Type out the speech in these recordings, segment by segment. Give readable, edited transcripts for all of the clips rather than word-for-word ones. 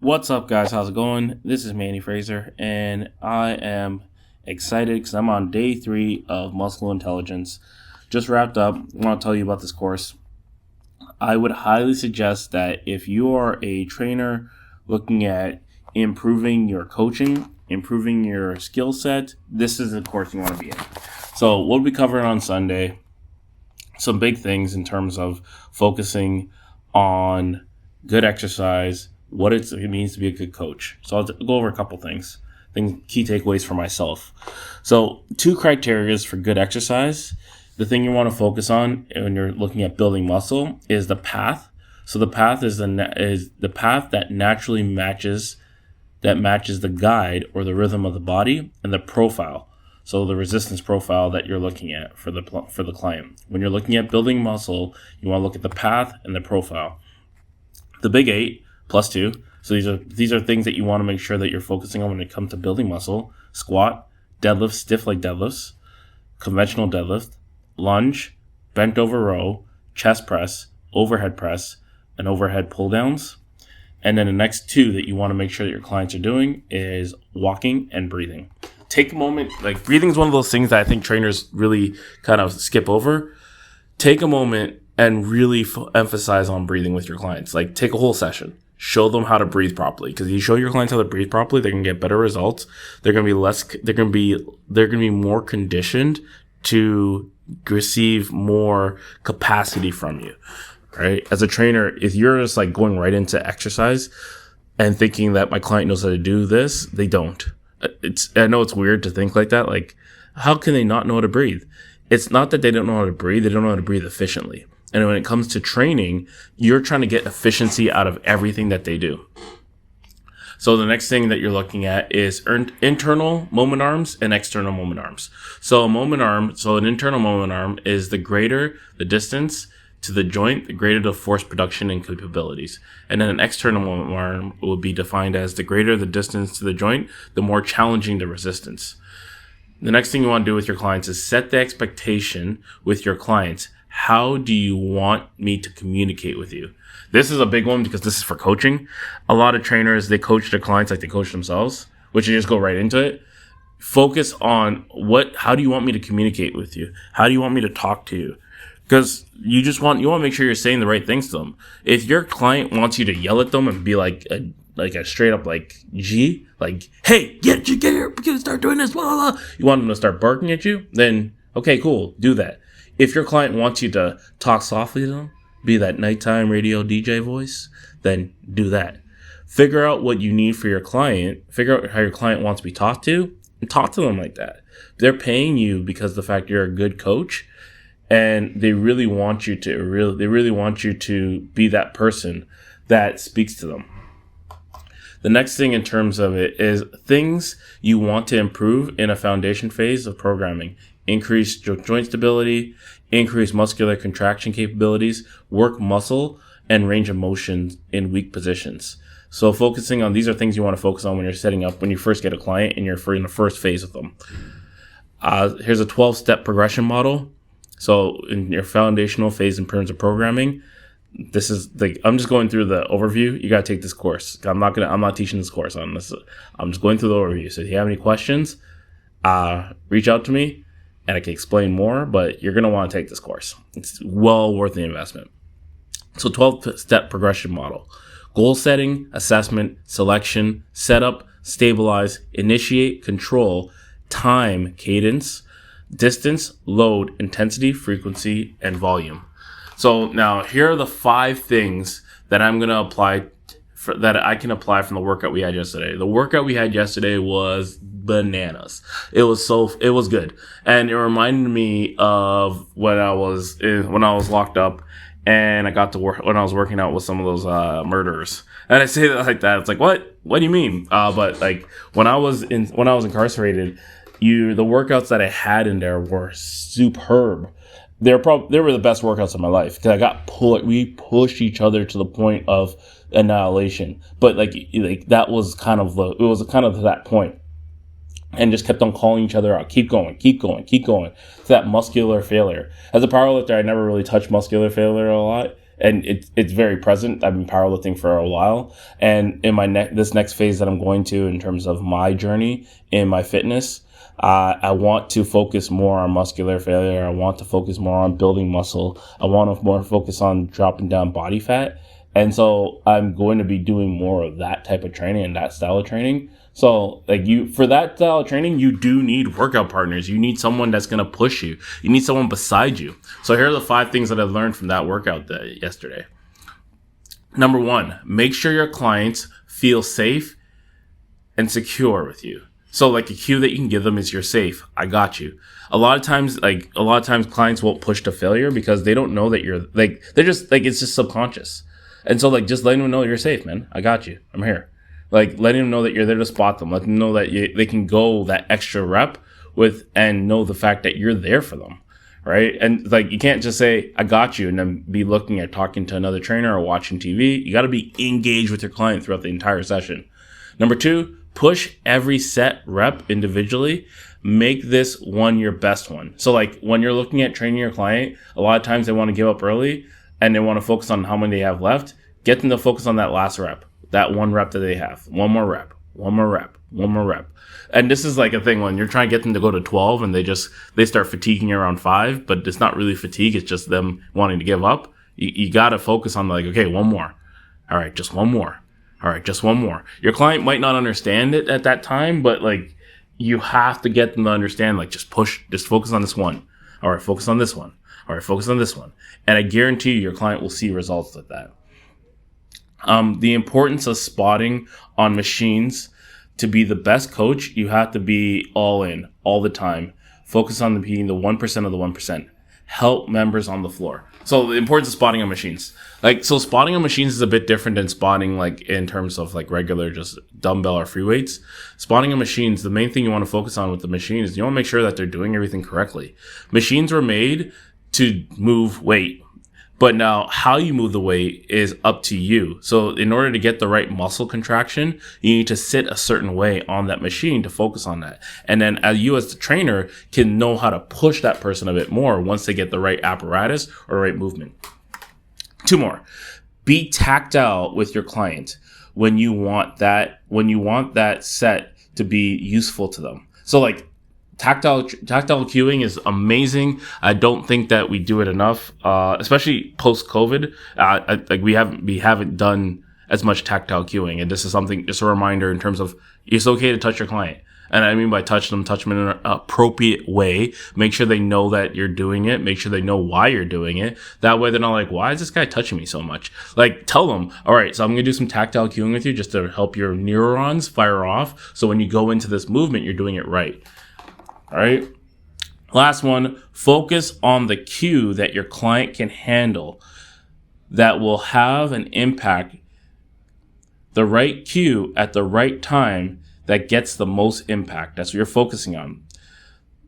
What's up, guys? How's it going? This is Manny Fraser, and I am excited because I'm on day 3 of Muscle Intelligence. Just wrapped up. I want to tell you about this course. I would highly suggest that if you are a trainer looking at improving your coaching, improving your skill set, this is the course you want to be in. So we'll be covering on Sunday some big things in terms of focusing on good exercise, what it means to be a good coach. So I'll go over a couple things, key takeaways for myself. So 2 criteria for good exercise. The thing you want to focus on when you're looking at building muscle is the path. So the path is the path that naturally matches the guide or the rhythm of the body, and the profile. So the resistance profile that you're looking at for the client. When you're looking at building muscle, you want to look at the path and the profile. The big 8 plus 2. So these are things that you want to make sure that you're focusing on when it comes to building muscle: squat, deadlift, stiff leg deadlifts, conventional deadlift, lunge, bent over row, chest press, overhead press, and overhead pull downs. And then the next 2 that you want to make sure that your clients are doing is walking and breathing. Take a moment, breathing is one of those things that I think trainers really kind of skip over. Take a moment and really emphasize on breathing with your clients. Take a whole session. Show them how to breathe properly, because if you show your clients how to breathe properly, they're going to get better results. They're going to be more conditioned to receive more capacity from you, right? As a trainer, if you're just going right into exercise and thinking that my client knows how to do this, they don't. I know it's weird to think like that. How can they not know how to breathe? It's not that they don't know how to breathe. They don't know how to breathe efficiently. And when it comes to training, you're trying to get efficiency out of everything that they do. So the next thing that you're looking at is internal moment arms and external moment arms. So an internal moment arm is the greater the distance to the joint, the greater the force production and capabilities. And then an external moment arm will be defined as the greater the distance to the joint, the more challenging the resistance. The next thing you want to do with your clients is set the expectation with your clients. How do you want me to communicate with you? This is a big one because this is for coaching. A lot of trainers, they coach their clients like they coach themselves, which you just go right into it. Focus on how do you want me to communicate with you? How do you want me to talk to you? Because you want to make sure you're saying the right things to them. If your client wants you to yell at them and be like a straight up G, hey, get here, we're gonna start doing this, blah, blah, blah. You want them to start barking at you, then okay, cool, do that. If your client wants you to talk softly to them, be that nighttime radio DJ voice, then do that. Figure out what you need for your client. Figure out how your client wants to be talked to, and talk to them like that. They're paying you because of the fact you're a good coach, and they really want you to be that person that speaks to them. The next thing in terms of it is things you want to improve in a foundation phase of programming. Increase joint stability, increase muscular contraction capabilities, work muscle and range of motion in weak positions. So focusing on these are things you want to focus on when you first get a client and you're in the first phase with them. Here's a 12-step progression model. So in your foundational phase in terms of programming, this is I'm just going through the overview. You got to take this course. I'm not teaching this course on this. I'm just going through the overview. So if you have any questions, reach out to me and I can explain more, but you're going to want to take this course. It's well worth the investment. So 12-step progression model: goal setting, assessment, selection, setup, stabilize, initiate, control, time, cadence, distance, load, intensity, frequency, and volume. So now here are the 5 things that I'm going to apply that I can apply from the workout we had yesterday. The workout we had yesterday was bananas. It was good. And it reminded me of when I was locked up and I got to work when I was working out with some of those murderers. And I say that like that. It's what do you mean? But when I was incarcerated, the workouts that I had in there were superb. They were the best workouts of my life because we pushed each other to the point of annihilation. But that was kind of to that point, and just kept on calling each other out. Keep going. To that muscular failure. As a powerlifter, I never really touched muscular failure a lot. and it's very present. I've been powerlifting for a while, and in my this next phase that I'm going to in terms of my journey in my fitness, I want to focus more on muscular failure. I want to focus more on building muscle. I want to more focus on dropping down body fat. And so I'm going to be doing more of that type of training and that style of training. So like for that style of training, you do need workout partners. You need someone that's going to push you. You need someone beside you. So here are the 5 things that I learned from that workout yesterday. Number 1, make sure your clients feel safe and secure with you. So like a cue that you can give them is you're safe. I got you. A lot of times clients won't push to failure because they don't know that you're they're just it's just subconscious. And so just letting them know you're safe, man. I got you. I'm here. Letting them know that you're there to spot them. Let them know that they can go that extra rep with and know the fact that you're there for them. Right. And you can't just say, I got you, and then be looking at talking to another trainer or watching TV. You got to be engaged with your client throughout the entire session. Number 2, push every set rep individually. Make this one your best one. So when you're looking at training your client, a lot of times they want to give up early and they want to focus on how many they have left. Get them to focus on that last rep, that one rep that they have. One more rep, one more rep, one more rep. And this is a thing when you're trying to get them to go to 12 and they start fatiguing around 5, but it's not really fatigue. It's just them wanting to give up. You got to focus on okay, one more. All right, just one more. All right, just one more. Your client might not understand it at that time, but you have to get them to understand, just focus on this one. All right, focus on this one. All right, focus on this one. And I guarantee you your client will see results with that. The importance of spotting on machines. To be the best coach, you have to be all in all the time. Focus on being the 1% of the 1%. Help members on the floor. So the importance of spotting on machines. So spotting on machines is a bit different than spotting in terms of regular just dumbbell or free weights. Spotting on machines, the main thing you want to focus on with the machine is you want to make sure that they're doing everything correctly. Machines were made to move weight. But now how you move the weight is up to you. So in order to get the right muscle contraction, you need to sit a certain way on that machine to focus on that. And then you as the trainer can know how to push that person a bit more once they get the right apparatus or right movement. 2 more. Be tactile with your client when you want that set to be useful to them. So tactile cueing is amazing. I don't think that we do it enough, especially post COVID. We haven't done as much tactile cueing, and this is just a reminder in terms of it's okay to touch your client. And I mean by touch them in an appropriate way. Make sure they know that you're doing it. Make sure they know why you're doing it. That way they're not why is this guy touching me so much? Tell them, all right, so I'm going to do some tactile cueing with you just to help your neurons fire off. So when you go into this movement, you're doing it right. All right. Last one, focus on the cue that your client can handle that will have an impact. The right cue at the right time that gets the most impact. That's what you're focusing on.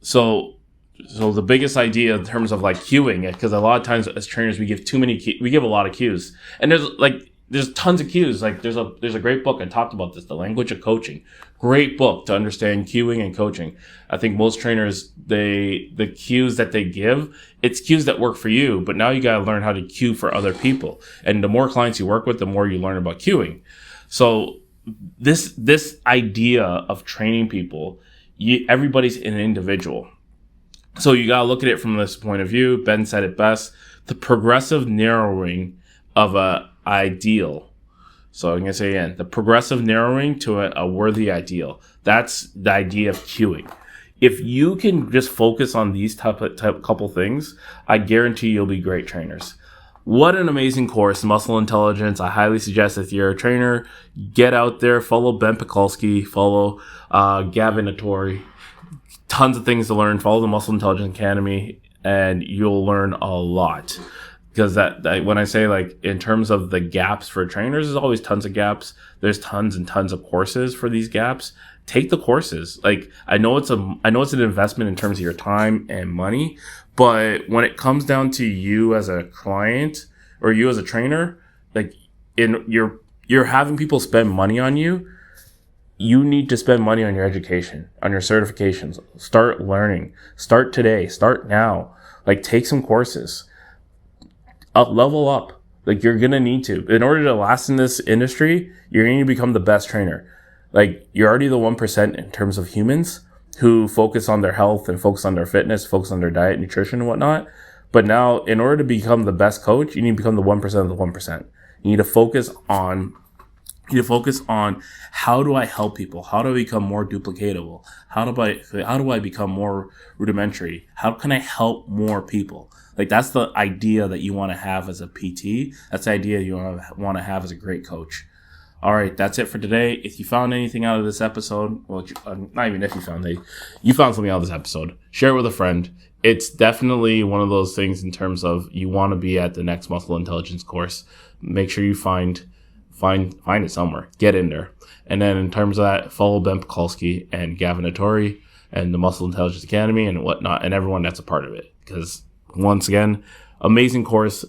So the biggest idea in terms of cueing it, because a lot of times as trainers we give a lot of cues, and there's tons of cues. There's a great book. I talked about this, The Language of Coaching. Great book to understand cueing and coaching. I think most trainers, the cues that they give, it's cues that work for you, but now you got to learn how to cue for other people. And the more clients you work with, the more you learn about cueing. So this idea of training people, everybody's an individual. So you got to look at it from this point of view. Ben said it best. The progressive narrowing of a ideal. So I'm going to say again, the progressive narrowing to a worthy ideal. That's the idea of cueing. If you can just focus on these type couple things, I guarantee you'll be great trainers. What an amazing course, Muscle Intelligence. I highly suggest if you're a trainer, get out there, follow Ben Pakulski, follow Gavin Attore. Tons of things to learn. Follow the Muscle Intelligence Academy, and you'll learn a lot. Because that when I say in terms of the gaps for trainers, there's always tons of gaps. There's tons and tons of courses for these gaps. Take the courses. I know it's an investment in terms of your time and money, but when it comes down to you as a client or you as a trainer, you're having people spend money on you. You need to spend money on your education, on your certifications. Start learning. Start today. Start now. Take some courses. Level up. Like, you're going to need to. In order to last in this industry, you're going to become the best trainer. Like, you're already the 1% in terms of humans who focus on their health and focus on their fitness, focus on their diet, nutrition, and whatnot. But now, in order to become the best coach, you need to become the 1% of the 1%. You need to focus on how do I help people? How do I become more duplicatable? How do I become more rudimentary? How can I help more people? Like, that's the idea that you want to have as a PT. That's the idea you want to have as a great coach. All right, that's it for today. If you found anything out of this episode, well, not even if you found something out of this episode, share it with a friend. It's definitely one of those things in terms of you want to be at the next muscle intelligence course. Make sure you find it somewhere. Get in there. And then in terms of that, follow Ben Pakulski and Gavin Attore and the Muscle Intelligence Academy and whatnot, and everyone that's a part of it. Because once again, amazing course,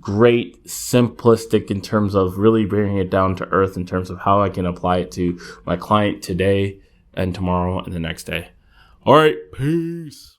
great, simplistic in terms of really bringing it down to earth in terms of how I can apply it to my client today and tomorrow and the next day. All right, peace.